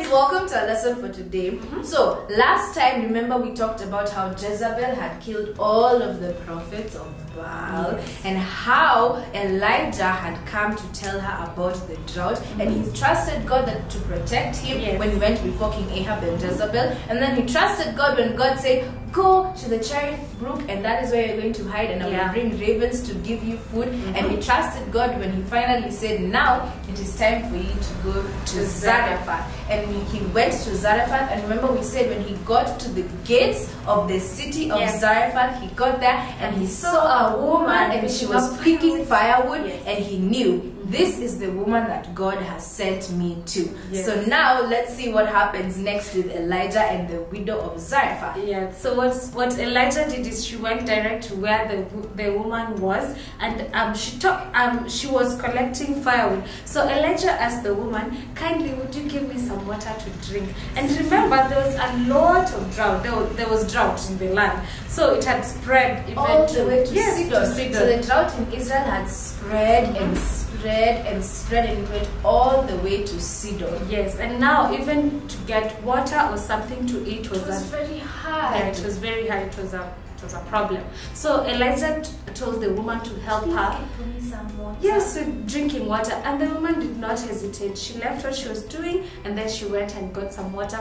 guys, welcome to our lesson for today. So last time, remember we talked about how Jezebel had killed all of the prophets of Baal, and how Elijah had come to tell her about the drought, and he trusted God to protect him when he went before King Ahab and Jezebel, and then he trusted God when God said, go to the Cherith Brook, and that is where you're going to hide, and I will bring ravens to give you food. And he trusted God when he finally said, now it is time for you to go to Zarephath. And he went to Zarephath, and remember we said when he got to the gates of the city of Zarephath, he got there and he saw a woman, and she was picking firewood, and he knew, this is the woman that God has sent me to. So now let's see what happens next with Elijah and the widow of Zarephath. So what Elijah did is she went direct to where the woman was, and she was collecting firewood. So Elijah asked the woman, kindly would you give me some water to drink? And remember, there was a lot of drought. There was drought in the land, so it had spread even all the way to Sidon. So the drought in Israel had spread and spread and spread, and it went all the way to Sidon. Yes, and now even to get water or something to eat was very hard. Yeah, it was very hard. It was a problem. So Elijah told the woman to help her. Give me some water. Yes, with drinking water, and the woman did not hesitate. She left what she was doing, and then she went and got some water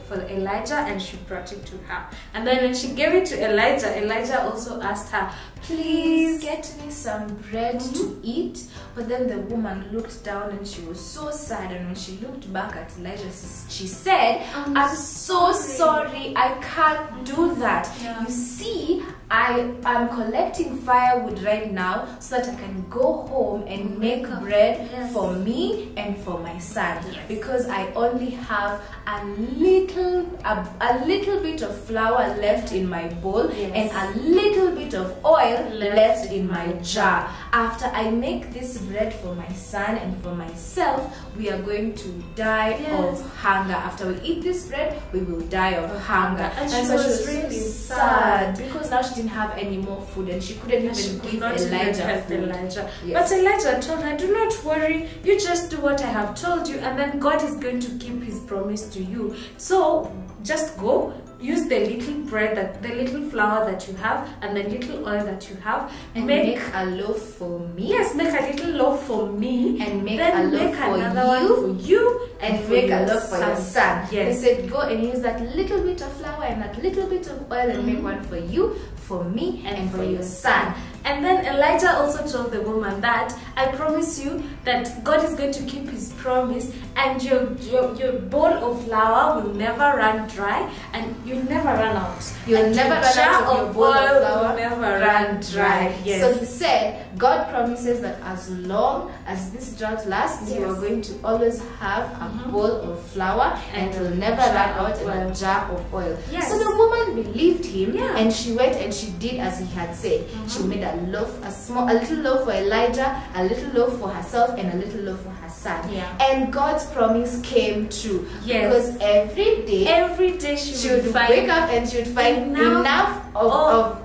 for Elijah, and she brought it to her. And then when she gave it to Elijah, Elijah also asked her, please get me some bread to eat. But then the woman looked down and she was so sad, and when she looked back at Elijah, she said, I'm so sorry, I can't do that. You see, I am collecting firewood right now so that I can go home and make bread for me and for my son, because I only have a little bit of flour left in my bowl and a little bit of oil left in my jar. After I make this bread for my son and for myself, we are going to die of hunger. After we eat this bread, we will die of hunger. And so she was really sad because now she didn't have any more food, and she couldn't even give Elijah food. But Elijah told her, do not worry, you just do what I have told you, and then God is going to keep his promise to you. So just go, use the little bread, the little flour that you have, and the little oil that you have, and make a loaf for me. Yes, make a little loaf for me, and make then a loaf for another one for you, and make a loaf for your son. Yes. They said, go and use that little bit of flour and that little bit of oil, and make one for you, for me, and for your son. And then Elijah also told the woman that, I promise you that God is going to keep his promise, and your bowl of flour will never run dry, and you'll never run out. You'll never run out of your bowl of flour, will never run dry. Yes. So he said, God promises that as long as this drought lasts, you are going to always have a bowl of flour, and it will never run out, and a jar of oil. So the woman believed him, and she went and she did as he had said. She made a loaf, a little loaf for Elijah, a little loaf for herself, and a little loaf for her son. And God's promise came true. Because every day she would wake up and she would find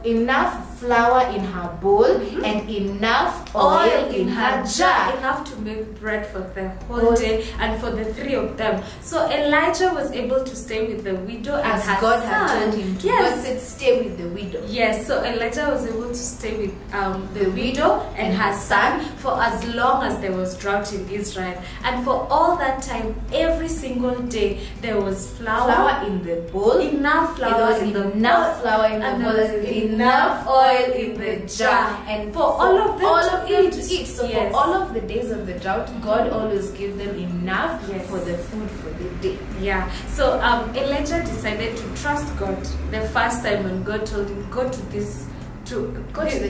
enough flour in her bowl and enough oil in her jar, enough to make bread for the whole day and for the three of them. So Elijah was able to stay with the widow as and her God son. had told him to. God said, stay with the widow. Yes, so Elijah was able to stay with the widow and her son for as long as there was drought in Israel. And for all that time, every single day, there was flour in the bowl, enough flour in the bowl, and there was enough oil in the jar, and for all of them to eat. So for all of the days of the drought, God always gave them enough for the food for the day. So Elijah decided to trust God the first time when God told him, go to this, go to the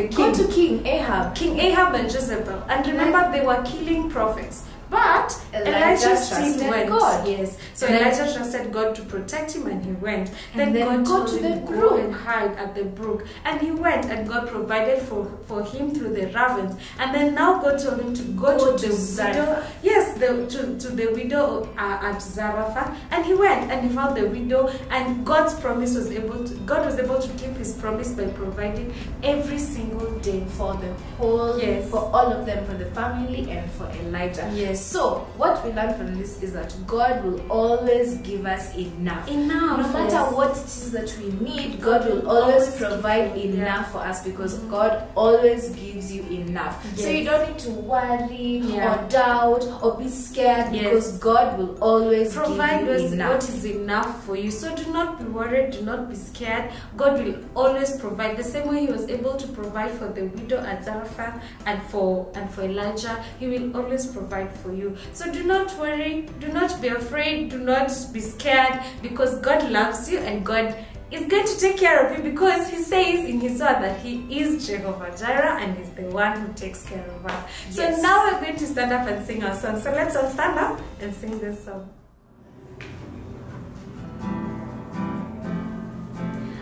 king. Go to King Ahab. King Ahab and Jezebel. And remember, they were killing prophets. But Elijah still went. God. So Elijah trusted God to protect him, and he went. Then God told him to go and hide at the brook. And he went, and God provided for him through the ravens. And then now God told him to go to the widow. Yes, to the widow at Zarephath. And he went and he found the widow, and God was able to keep his promise by providing every single day for the whole, for all of them, for the family and for Elijah. so what we learned from this is that God will always give us enough. Enough. No matter what it is that we need, God will always provide enough for us, because God always gives you enough. So you don't need to worry or doubt or be scared, because God will always provide give you enough. What is enough for you. So do not be worried, do not be scared. God will always provide. The same way He was able to provide for the widow at Zarephath and for Elijah, He will always provide for you. So do not worry, do not be afraid, do not be scared, because God loves you and God is going to take care of you, because He says in His word that He is Jehovah Jireh and is the one who takes care of us. So now we're going to stand up and sing our song. So let's all stand up and sing this song.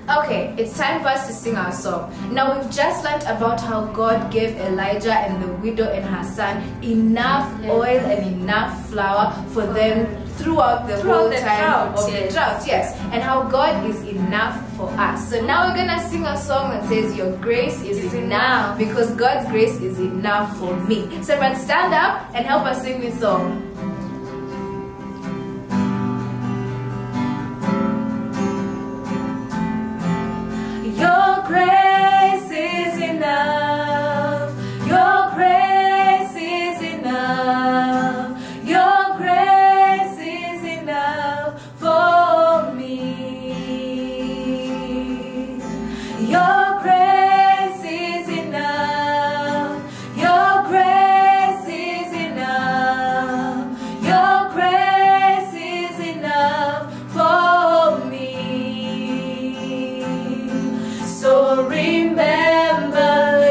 Okay, it's time for us to sing our song. Now we've just learned about how God gave Elijah and the widow and her son enough oil and enough flour for them throughout the whole time of the drought. Yes, and how God is enough for us. So now we're gonna sing a song that says, your grace is enough, because God's grace is enough for me. So everyone stand up and help us sing this song. Your grace is enough. Your grace is enough. Your grace is enough for me. Your grace is enough. Your grace is enough. Your grace is enough for me. So remember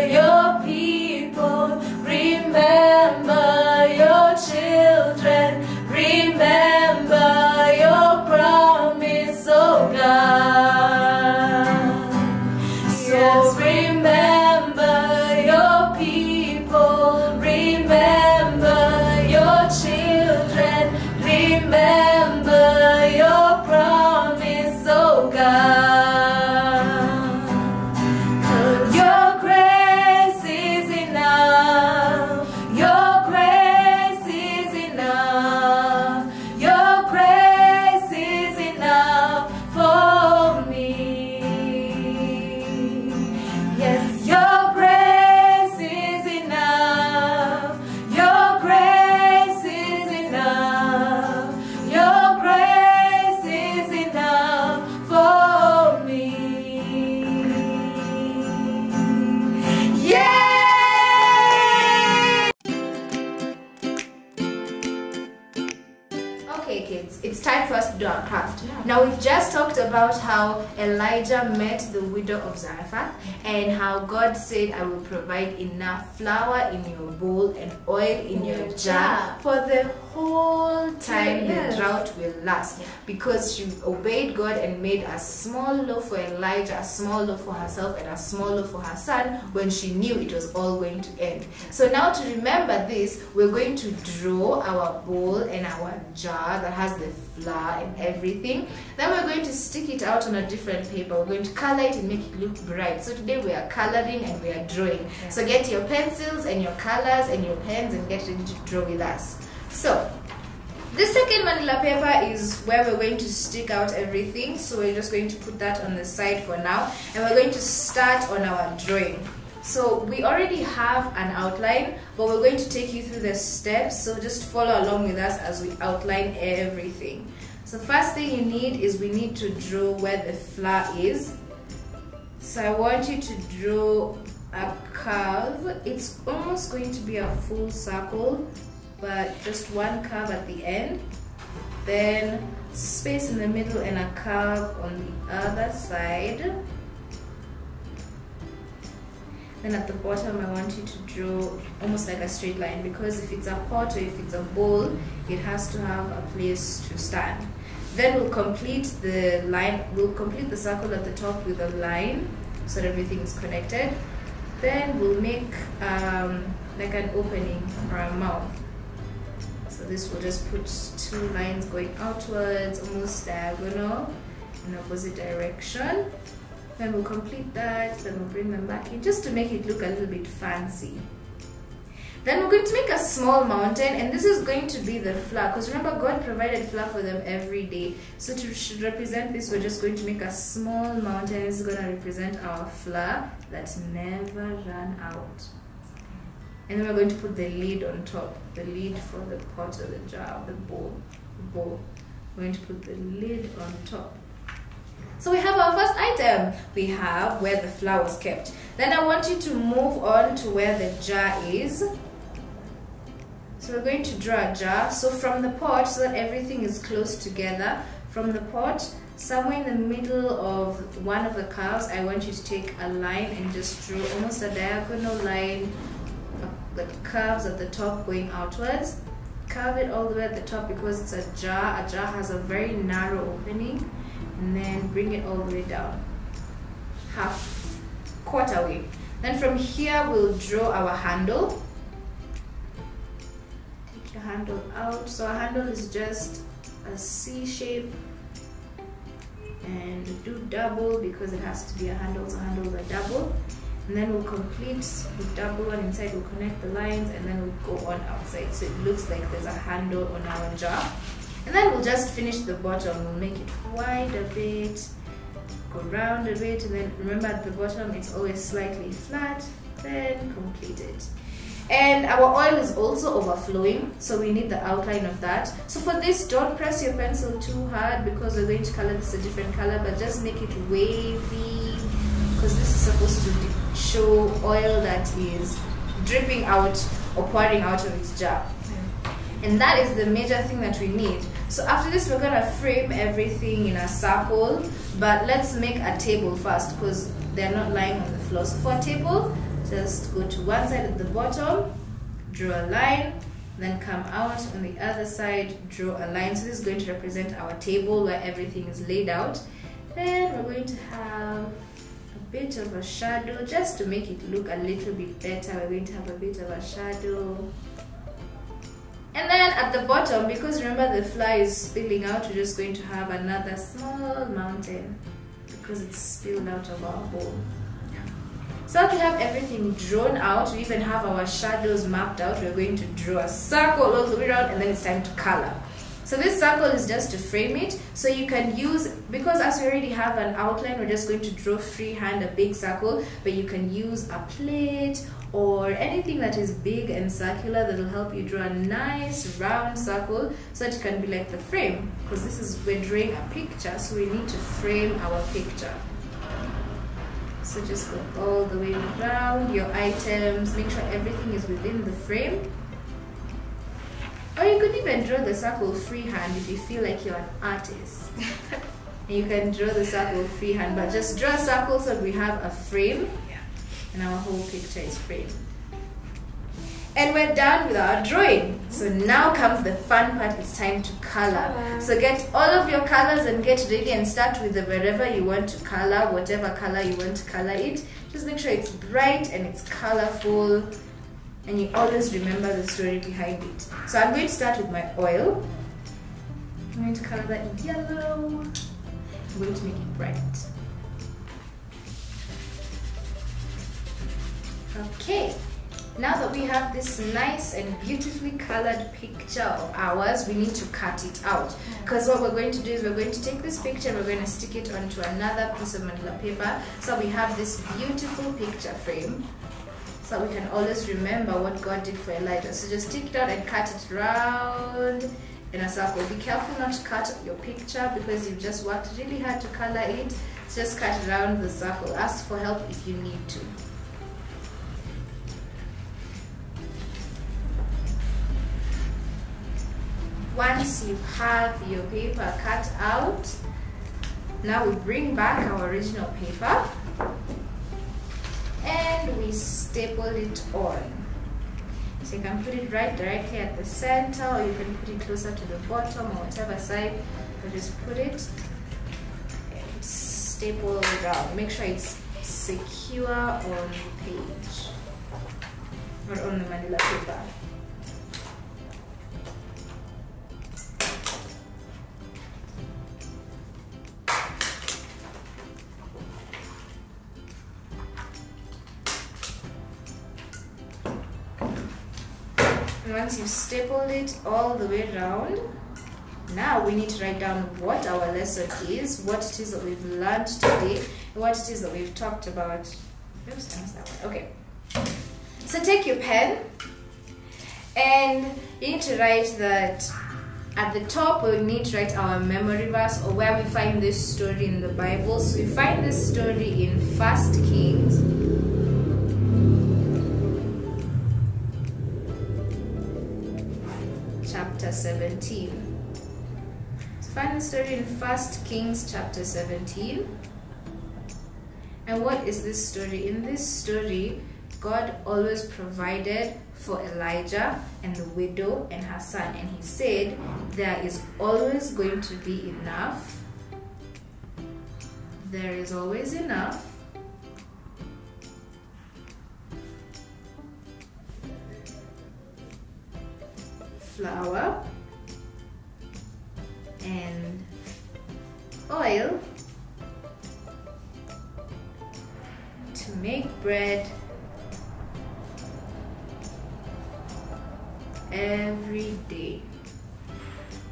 your people, remember your children, remember your promise, oh God. So remember your people, remember your children, remember your promise, oh God. Okay kids, it's time for us to do our craft. Now we've just talked about how Elijah met the widow of Zarephath and how God said, I will provide enough flour in your bowl and oil in your jar for the whole time the drought will last, because she obeyed God and made a small loaf for Elijah, a small loaf for herself, and a small loaf for her son when she knew it was all going to end. So now to remember this, we're going to draw our bowl and our jar that has the flour and everything. Then we're going to stick it out on a different paper. We're going to color it and make it look bright. So today we are coloring and we are drawing. So get your pencils and your colors and your pens and get ready to draw with us. So the second manila paper is where we're going to stick out everything. So we're just going to put that on the side for now, and we're going to start on our drawing. So we already have an outline, but we're going to take you through the steps, so just follow along with us as we outline everything. So first thing you need is we need to draw where the flower is. So I want you to draw a curve. It's almost going to be a full circle, but just one curve at the end, then space in the middle and a curve on the other side. Then at the bottom I want you to draw almost like a straight line, because if it's a pot or if it's a bowl, it has to have a place to stand. Then we'll complete the line, we'll complete the circle at the top with a line so that everything is connected. Then we'll make like an opening or a mouth. So this will just put two lines going outwards, almost diagonal in opposite direction. Then we'll complete that, then we'll bring them back in just to make it look a little bit fancy. Then we're going to make a small mountain, and this is going to be the flour, because remember God provided flour for them every day. So to represent this, we're just going to make a small mountain. This is going to represent our flour that never ran out. And then we're going to put the lid on top, the lid for the pot or the jar, the bowl. We're going to put the lid on top. So we have our first item. We have where the flour was kept. Then I want you to move on to where the jar is. So we're going to draw a jar. So from the pot, so that everything is close together, from the pot, somewhere in the middle of one of the curves, I want you to take a line and just draw almost a diagonal line that curves at the top going outwards. Curve it all the way at the top because it's a jar. A jar has a very narrow opening. And then bring it all the way down, quarter way. Then from here we'll draw our handle. Take your handle out. So our handle is just a C shape, and do double because it has to be a handle, so handles are double. And then we'll complete the double one inside, we'll connect the lines, and then we'll go on outside so it looks like there's a handle on our jar. And then we'll just finish the bottom. We'll make it wide a bit, go round a bit, and then remember at the bottom it's always slightly flat, then complete it. And our oil is also overflowing, so we need the outline of that. So for this, don't press your pencil too hard because we're going to color this a different color, but just make it wavy because this is supposed to show oil that is dripping out or pouring out of its jar. And that is the major thing that we need. So after this, we're gonna frame everything in a circle, but let's make a table first because they're not lying on the floor. So for a table, just go to one side at the bottom, draw a line, then come out on the other side, draw a line. So this is going to represent our table where everything is laid out. Then we're going to have a bit of a shadow just to make it look a little bit better. We're going to have a bit of a shadow. And then at the bottom, because remember the flour is spilling out, we're just going to have another small mountain because it's spilled out of our bowl. So after we have everything drawn out, we even have our shadows mapped out, we're going to draw a circle all the way around, and then it's time to color. So this circle is just to frame it, so you can use, because as we already have an outline, we're just going to draw freehand a big circle, but you can use a plate or anything that is big and circular that will help you draw a nice round circle so that it can be like the frame, because this is, we're drawing a picture, so we need to frame our picture. So just go all the way around your items, make sure everything is within the frame. Or you could even draw the circle freehand if you feel like you're an artist. And you can draw the circle freehand, but just draw a circle so we have a frame and our whole picture is framed. And we're done with our drawing. So now comes the fun part, it's time to color. So get all of your colors and get ready and start with the wherever you want to color, whatever color you want to color it. Just make sure it's bright and it's colorful. And you always remember the story behind it. So I'm going to start with my oil. I'm going to color that yellow. I'm going to make it bright. Okay, now that we have this nice and beautifully colored picture of ours, we need to cut it out. Because what we're going to do is we're going to take this picture and we're going to stick it onto another piece of manila paper. So we have this beautiful picture frame. So we can always remember what God did for Elijah. So just take it out and cut it round in a circle. Be careful not to cut your picture because you've just worked really hard to color it. Just cut around the circle. Ask for help if you need to. Once you have your paper cut out, now we bring back our original paper and we staple it on. So you can put it right directly at the center, or you can put it closer to the bottom or whatever side, but just put it and staple it down. Make sure it's secure on the page or on the manila paper. And once you've stapled it all the way around, now we need to write down what our lesson is, what it is that we've learned today, and what it is that we've talked about. Oops, I missed that one. Okay. So take your pen, and you need to write that at the top. We need to write our memory verse, or where we find this story in the Bible. So we find this story in 1 Kings chapter 17. So find the story in 1 Kings chapter 17. And what is this story? In this story, God always provided for Elijah and the widow and her son, and he said there is always going to be enough. There is always enough flour and oil to make bread every day.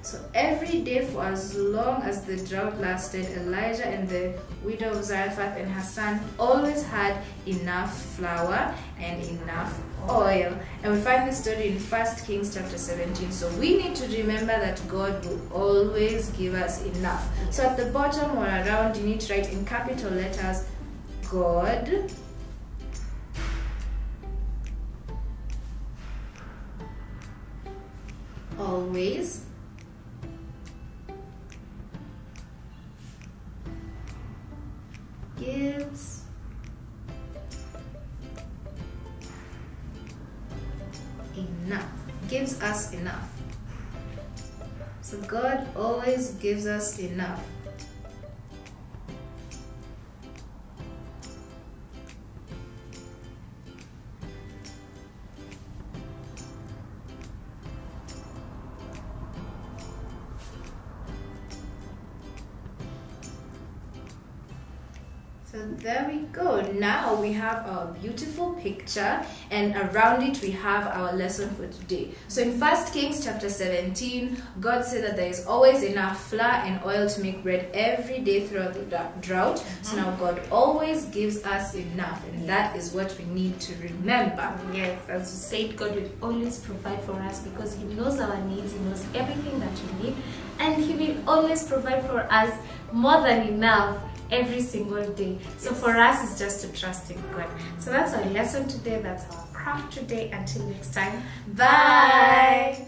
So every day for as long as the drought lasted, Elijah and the widow of Zarephath and her son always had enough flour and enough oil. And we find this story in 1 Kings chapter 17. So we need to remember that God will always give us enough. So at the bottom or around, you need to write in capital letters, God always gives enough, gives us enough. So God always gives us enough. So there we go. Now we have our beautiful picture, and around it we have our lesson for today. So in 1 Kings chapter 17, God said that there is always enough flour and oil to make bread every day throughout the drought. So now God always gives us enough, and that is what we need to remember. Yes, as you said, God will always provide for us because He knows our needs, He knows everything that we need, and He will always provide for us more than enough every single day. So for us, it's just to trust in God. So that's our lesson today. That's our craft today. Until next time, bye.